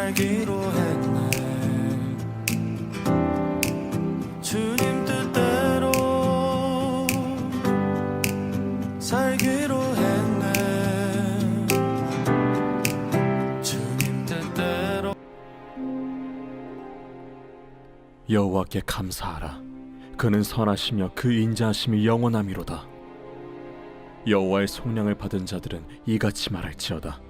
살기로 했네. 주님 뜻대로 살기로 했네. 주님 뜻대로. 여호와께 감사하라. 그는 선하시며 그 인자하심이 영원함이로다. 여호와의 속량을 받은 자들은 이같이 말할지어다.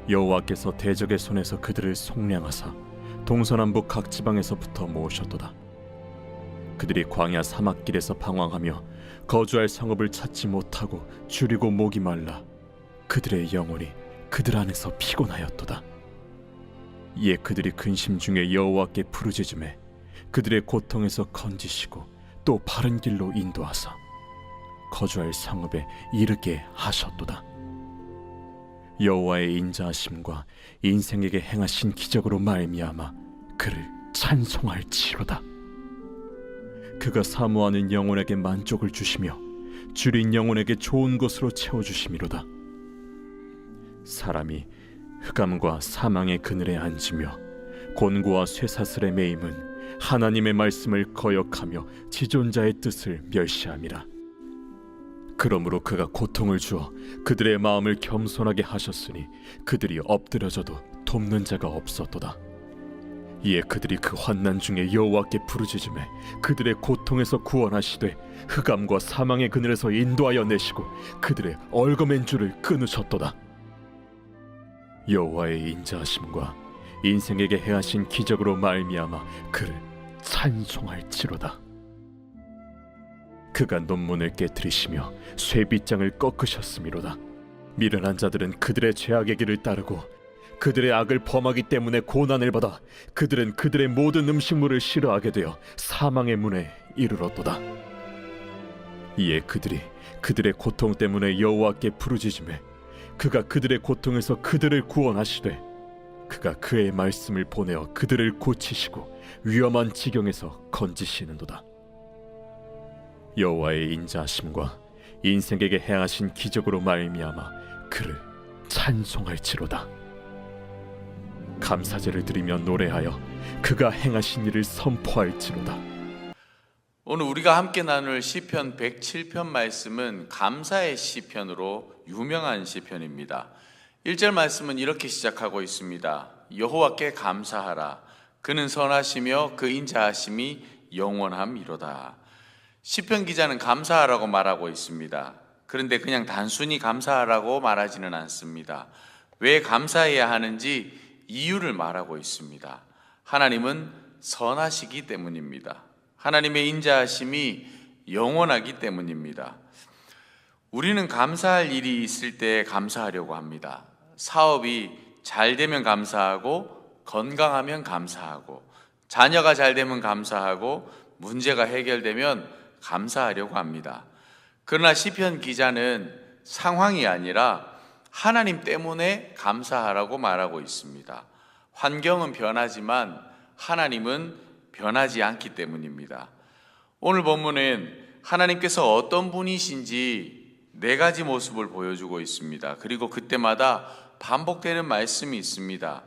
여호와께서 대적의 손에서 그들을 속량하사 동서남북 각 지방에서부터 모으셨도다. 그들이 광야 사막길에서 방황하며 거주할 성읍을 찾지 못하고 줄이고 목이 말라 그들의 영혼이 그들 안에서 피곤하였도다. 이에 그들이 근심 중에 여호와께 부르짖음에 그들의 고통에서 건지시고 또 바른 길로 인도하사 거주할 성읍에 이르게 하셨도다. 여호와의 인자하심과 인생에게 행하신 기적으로 말미암아 그를 찬송할지로다. 그가 사모하는 영혼에게 만족을 주시며 줄인 영혼에게 좋은 것으로 채워주심이로다. 사람이 흑암과 사망의 그늘에 앉으며 곤고와 쇠사슬에 매임은 하나님의 말씀을 거역하며 지존자의 뜻을 멸시함이라. 그러므로 그가 고통을 주어 그들의 마음을 겸손하게 하셨으니 그들이 엎드려져도 돕는 자가 없었도다. 이에 그들이 그 환난 중에 여호와께 부르짖음에 그들의 고통에서 구원하시되 흑암과 사망의 그늘에서 인도하여 내시고 그들의 얽어맨 줄을 끊으셨도다. 여호와의 인자하심과 인생에게 행하신 기적으로 말미암아 그를 찬송할지로다. 그가 논문을 깨뜨리시며 쇠빗장을 꺾으셨음이로다. 미련한 자들은 그들의 죄악의 길을 따르고 그들의 악을 범하기 때문에 고난을 받아 그들은 그들의 모든 음식물을 싫어하게 되어 사망의 문에 이르렀도다. 이에 그들이 그들의 고통 때문에 여호와께 부르짖음에 그가 그들의 고통에서 그들을 구원하시되 그가 그의 말씀을 보내어 그들을 고치시고 위험한 지경에서 건지시는도다. 여호와의 인자하심과 인생에게 행하신 기적으로 말미암아 그를 찬송할지로다. 감사제를 드리며 노래하여 그가 행하신 일을 선포할지로다. 오늘 우리가 함께 나눌 시편 107편 말씀은 감사의 시편으로 유명한 시편입니다. 1절 말씀은 이렇게 시작하고 있습니다. 여호와께 감사하라. 그는 선하시며 그 인자하심이 영원함이로다. 시편 기자는 감사하라고 말하고 있습니다. 그런데 그냥 단순히 감사하라고 말하지는 않습니다. 왜 감사해야 하는지 이유를 말하고 있습니다. 하나님은 선하시기 때문입니다. 하나님의 인자하심이 영원하기 때문입니다. 우리는 감사할 일이 있을 때 감사하려고 합니다. 사업이 잘 되면 감사하고, 건강하면 감사하고, 자녀가 잘 되면 감사하고, 문제가 해결되면 감사하려고 합니다. 그러나 시편 기자는 상황이 아니라 하나님 때문에 감사하라고 말하고 있습니다. 환경은 변하지만 하나님은 변하지 않기 때문입니다. 오늘 본문은 하나님께서 어떤 분이신지 4가지 모습을 보여주고 있습니다. 그리고 그때마다 반복되는 말씀이 있습니다.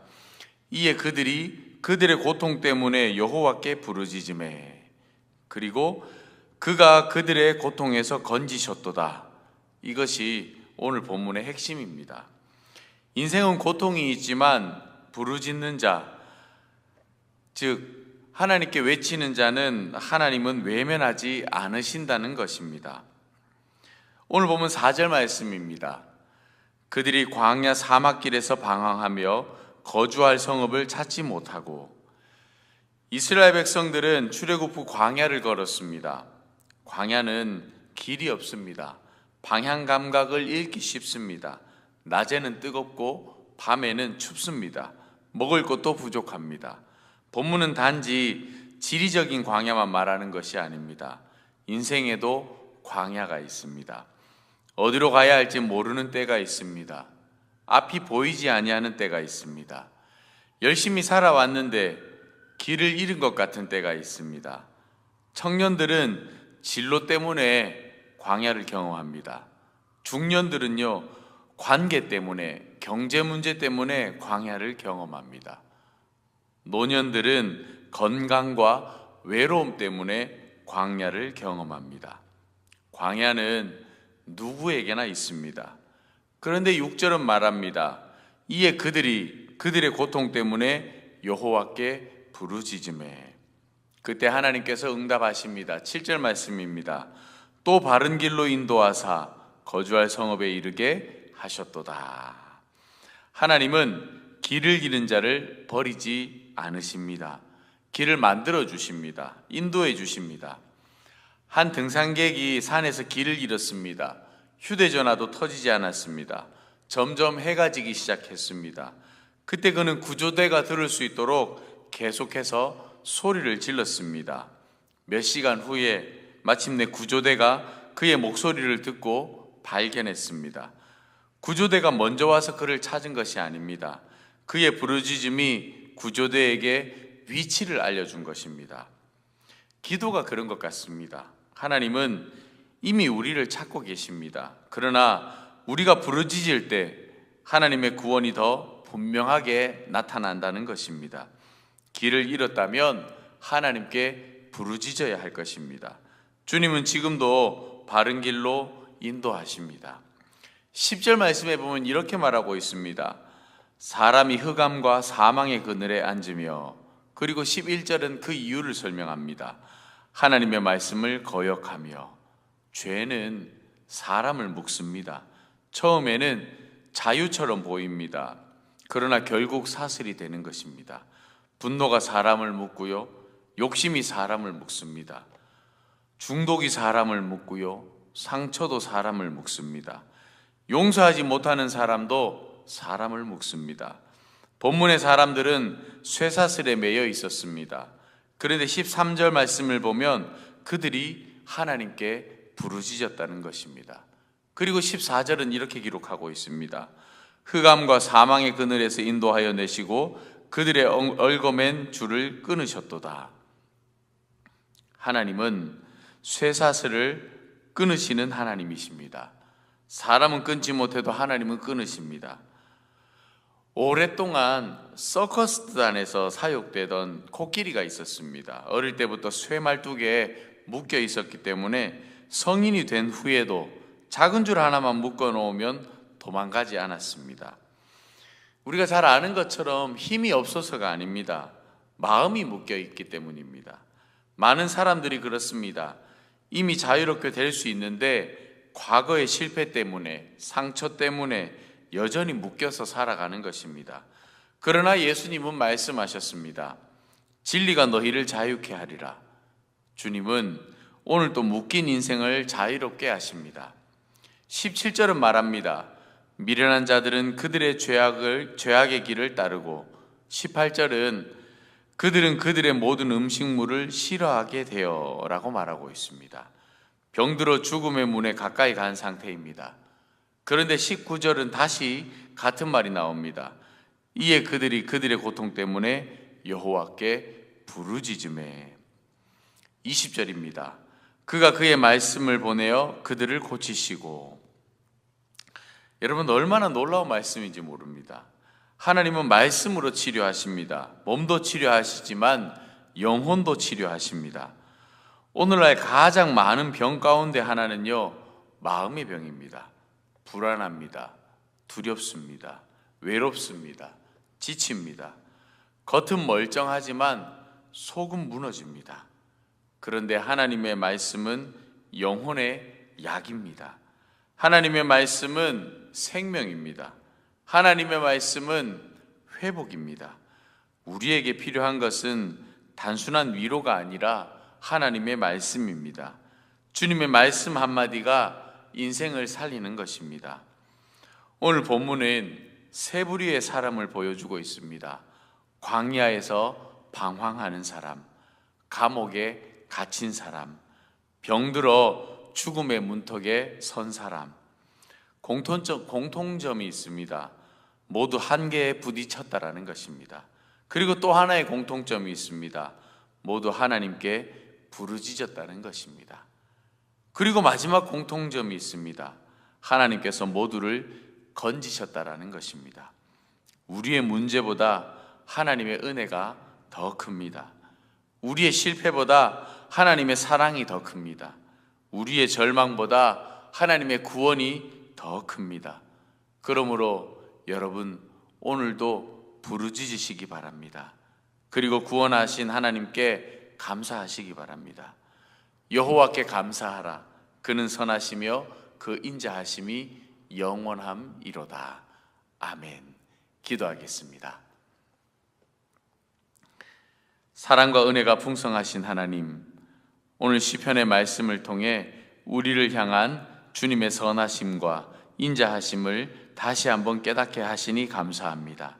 이에 그들이 그들의 고통 때문에 여호와께 부르짖음에, 그리고 그가 그들의 고통에서 건지셨도다. 이것이 오늘 본문의 핵심입니다. 인생은 고통이 있지만 부르짖는 자, 즉 하나님께 외치는 자는 하나님은 외면하지 않으신다는 것입니다. 오늘 보면 4절 말씀입니다. 그들이 광야 사막길에서 방황하며 거주할 성읍을 찾지 못하고. 이스라엘 백성들은 출애굽 후 광야를 걸었습니다. 광야는 길이 없습니다. 방향 감각을 잃기 쉽습니다. 낮에는 뜨겁고 밤에는 춥습니다. 먹을 것도 부족합니다. 본문은 단지 지리적인 광야만 말하는 것이 아닙니다. 인생에도 광야가 있습니다. 어디로 가야 할지 모르는 때가 있습니다. 앞이 보이지 아니하는 때가 있습니다. 열심히 살아왔는데 길을 잃은 것 같은 때가 있습니다. 청년들은 진로 때문에 광야를 경험합니다. 중년들은요, 관계 때문에, 경제 문제 때문에 광야를 경험합니다. 노년들은 건강과 외로움 때문에 광야를 경험합니다. 광야는 누구에게나 있습니다. 그런데 6절은 말합니다. 이에 그들의 고통 때문에 여호와께 부르짖으매. 그때 하나님께서 응답하십니다. 7절 말씀입니다. 또 바른 길로 인도하사 거주할 성읍에 이르게 하셨도다. 하나님은 길을 잃은 자를 버리지 않으십니다. 길을 만들어 주십니다. 인도해 주십니다. 한 등산객이 산에서 길을 잃었습니다. 휴대전화도 터지지 않았습니다. 점점 해가 지기 시작했습니다. 그때 그는 구조대가 들을 수 있도록 계속해서 소리를 질렀습니다. 몇 시간 후에 마침내 구조대가 그의 목소리를 듣고 발견했습니다. 구조대가 먼저 와서 그를 찾은 것이 아닙니다. 그의 부르짖음이 구조대에게 위치를 알려준 것입니다. 기도가 그런 것 같습니다. 하나님은 이미 우리를 찾고 계십니다. 그러나 우리가 부르짖을 때 하나님의 구원이 더 분명하게 나타난다는 것입니다. 길을 잃었다면 하나님께 부르짖어야 할 것입니다. 주님은 지금도 바른 길로 인도하십니다. 10절 말씀에 보면 이렇게 말하고 있습니다. 사람이 흑암과 사망의 그늘에 앉으며, 그리고 11절은 그 이유를 설명합니다. 하나님의 말씀을 거역하며. 죄는 사람을 묶습니다. 처음에는 자유처럼 보입니다. 그러나 결국 사슬이 되는 것입니다. 분노가 사람을 묶고요, 욕심이 사람을 묶습니다. 중독이 사람을 묶고요, 상처도 사람을 묶습니다. 용서하지 못하는 사람도 사람을 묶습니다. 본문의 사람들은 쇠사슬에 매여 있었습니다. 그런데 13절 말씀을 보면 그들이 하나님께 부르짖었다는 것입니다. 그리고 14절은 이렇게 기록하고 있습니다. 흑암과 사망의 그늘에서 인도하여 내시고 그들의 얽어맨 줄을 끊으셨도다. 하나님은 쇠사슬을 끊으시는 하나님이십니다. 사람은 끊지 못해도 하나님은 끊으십니다. 오랫동안 서커스단에서 사육되던 코끼리가 있었습니다. 어릴 때부터 쇠말뚝에 묶여 있었기 때문에 성인이 된 후에도 작은 줄 하나만 묶어 놓으면 도망가지 않았습니다. 우리가 잘 아는 것처럼 힘이 없어서가 아닙니다. 마음이 묶여 있기 때문입니다. 많은 사람들이 그렇습니다. 이미 자유롭게 될 수 있는데 과거의 실패 때문에, 상처 때문에 여전히 묶여서 살아가는 것입니다. 그러나 예수님은 말씀하셨습니다. 진리가 너희를 자유케 하리라. 주님은 오늘 또 묶인 인생을 자유롭게 하십니다. 17절은 말합니다. 미련한 자들은 그들의 죄악의 길을 따르고, 18절은 그들은 그들의 모든 음식물을 싫어하게 되어 라고 말하고 있습니다. 병들어 죽음의 문에 가까이 간 상태입니다. 그런데 19절은 다시 같은 말이 나옵니다. 이에 그들이 그들의 고통 때문에 여호와께 부르짖으매. 20절입니다. 그가 그의 말씀을 보내어 그들을 고치시고. 여러분, 얼마나 놀라운 말씀인지 모릅니다. 하나님은 말씀으로 치료하십니다. 몸도 치료하시지만 영혼도 치료하십니다. 오늘날 가장 많은 병 가운데 하나는요, 마음의 병입니다. 불안합니다. 두렵습니다. 외롭습니다. 지칩니다. 겉은 멀쩡하지만 속은 무너집니다. 그런데 하나님의 말씀은 영혼의 약입니다. 하나님의 말씀은 생명입니다. 하나님의 말씀은 회복입니다. 우리에게 필요한 것은 단순한 위로가 아니라 하나님의 말씀입니다. 주님의 말씀 한마디가 인생을 살리는 것입니다. 오늘 본문은 세 부류의 사람을 보여주고 있습니다. 광야에서 방황하는 사람, 감옥에 갇힌 사람, 병들어 죽음의 문턱에 선 사람. 공통점이 있습니다. 모두 한계에 부딪혔다라는 것입니다. 그리고 또 하나의 공통점이 있습니다. 모두 하나님께 부르짖었다는 것입니다. 그리고 마지막 공통점이 있습니다. 하나님께서 모두를 건지셨다라는 것입니다. 우리의 문제보다 하나님의 은혜가 더 큽니다. 우리의 실패보다 하나님의 사랑이 더 큽니다. 우리의 절망보다 하나님의 구원이 더 큽니다. 그러므로 여러분 오늘도 부르짖으시기 바랍니다. 그리고 구원하신 하나님께 감사하시기 바랍니다. 여호와께 감사하라. 그는 선하시며 그 인자하심이 영원함이로다. 아멘. 기도하겠습니다. 사랑과 은혜가 풍성하신 하나님, 오늘 시편의 말씀을 통해 우리를 향한 주님의 선하심과 인자하심을 다시 한번 깨닫게 하시니 감사합니다.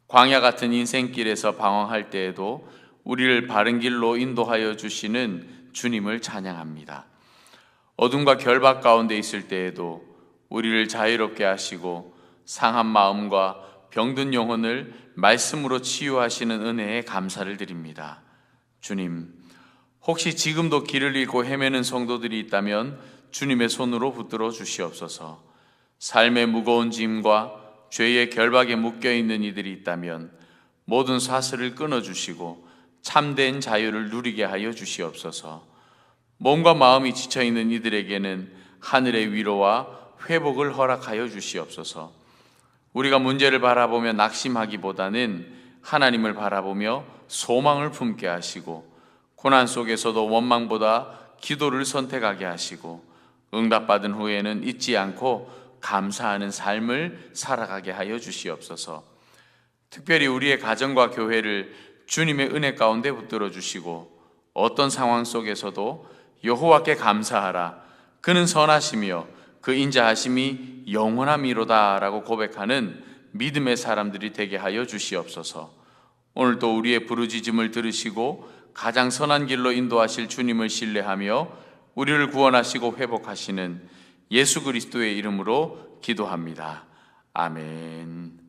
광야 같은 인생길에서 방황할 때에도 우리를 바른 길로 인도하여 주시는 주님을 찬양합니다. 어둠과 결박 가운데 있을 때에도 우리를 자유롭게 하시고 상한 마음과 병든 영혼을 말씀으로 치유하시는 은혜에 감사를 드립니다. 주님, 혹시 지금도 길을 잃고 헤매는 성도들이 있다면 주님의 손으로 붙들어 주시옵소서. 삶의 무거운 짐과 죄의 결박에 묶여있는 이들이 있다면 모든 사슬을 끊어주시고 참된 자유를 누리게 하여 주시옵소서. 몸과 마음이 지쳐있는 이들에게는 하늘의 위로와 회복을 허락하여 주시옵소서. 우리가 문제를 바라보며 낙심하기보다는 하나님을 바라보며 소망을 품게 하시고 고난 속에서도 원망보다 기도를 선택하게 하시고 응답받은 후에는 잊지 않고 감사하는 삶을 살아가게 하여 주시옵소서. 특별히 우리의 가정과 교회를 주님의 은혜 가운데 붙들어 주시고 어떤 상황 속에서도 여호와께 감사하라. 그는 선하시며 그 인자하심이 영원함이로다 라고 고백하는 믿음의 사람들이 되게 하여 주시옵소서. 오늘도 우리의 부르짖음을 들으시고 가장 선한 길로 인도하실 주님을 신뢰하며 우리를 구원하시고 회복하시는 예수 그리스도의 이름으로 기도합니다. 아멘.